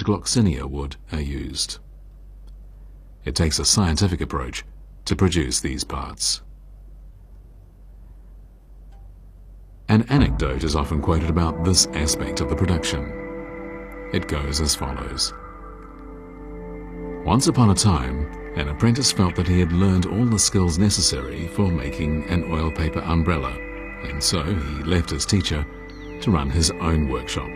gloxinia wood are used. It takes a scientific approach to produce these parts. An anecdote is often quoted about this aspect of the production. It goes as follows. Once upon a time, an apprentice felt that he had learned all the skills necessary for making an oil paper umbrella, and so he left his teacher to run his own workshop.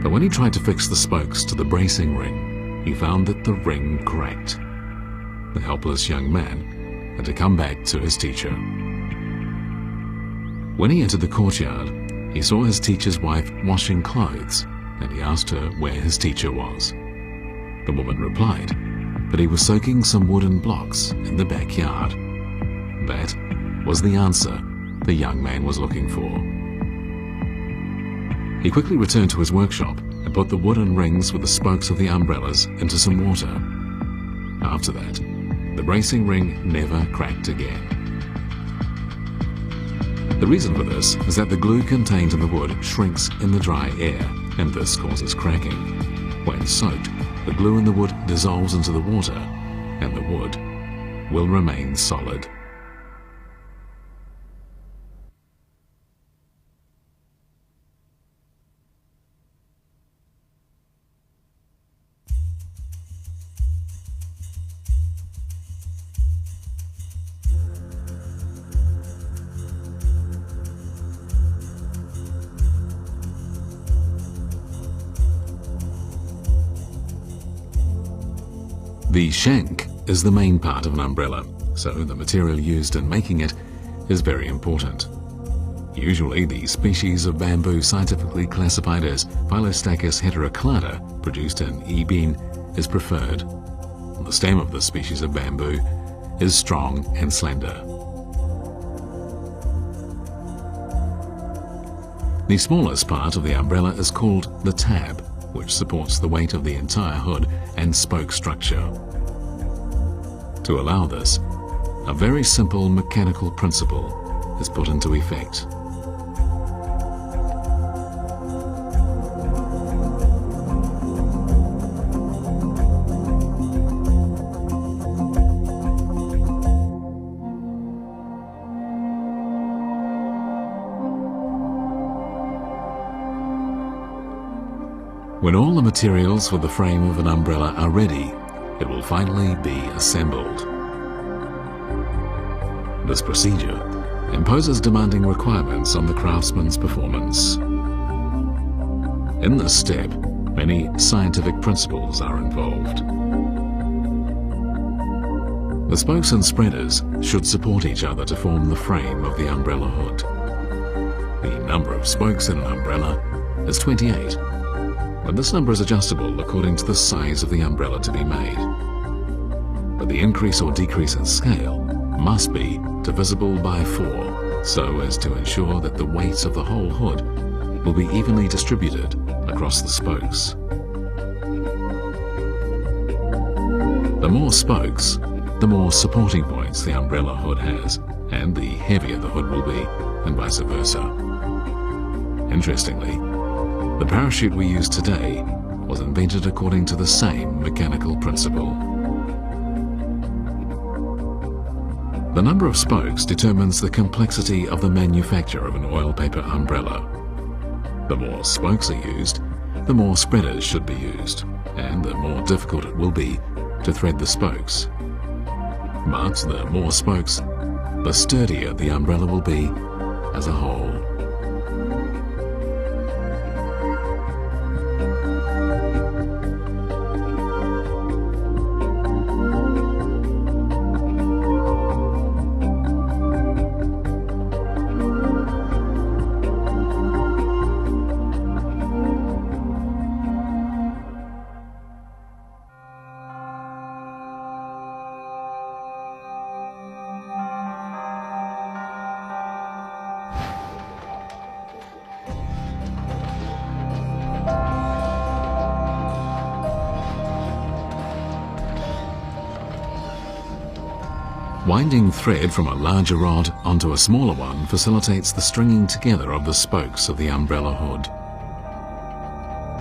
But when he tried to fix the spokes to the bracing ring, he found that the ring cracked. The helpless young man had to come back to his teacher. When he entered the courtyard, he saw his teacher's wife washing clothes, and he asked her where his teacher was. The woman replied that he was soaking some wooden blocks in the backyard. That was the answer the young man was looking for. He quickly returned to his workshop and put the wooden rings with the spokes of the umbrellas into some water. After that, the bracing ring never cracked again. The reason for this is that the glue contained in the wood shrinks in the dry air, and this causes cracking. When soaked, the glue in the wood dissolves into the water, and the wood will remain solid. The shank is the main part of an umbrella, so the material used in making it is very important. Usually the species of bamboo scientifically classified as Phylostachys heteroclada, produced in ebene, is preferred. The stem of this species of bamboo is strong and slender. The smallest part of the umbrella is called the tab, which supports the weight of the entire hood and spoke structure. To allow this, a very simple mechanical principle is put into effect. When all the materials for the frame of an umbrella are ready, it will finally be assembled. This procedure imposes demanding requirements on the craftsman's performance. In this step, many scientific principles are involved. The spokes and spreaders should support each other to form the frame of the umbrella hood. The number of spokes in an umbrella is 28. But this number is adjustable according to the size of the umbrella to be made. But the increase or decrease in scale must be divisible by 4, so as to ensure that the weight of the whole hood will be evenly distributed across the spokes. The more spokes, the more supporting points the umbrella hood has, and the heavier the hood will be, and vice versa. Interestingly, the parachute we use today was invented according to the same mechanical principle. The number of spokes determines the complexity of the manufacture of an oil paper umbrella. The more spokes are used, the more spreaders should be used, and the more difficult it will be to thread the spokes. But the more spokes, the sturdier the umbrella will be as a whole. Winding thread from a larger rod onto a smaller one facilitates the stringing together of the spokes of the umbrella hood.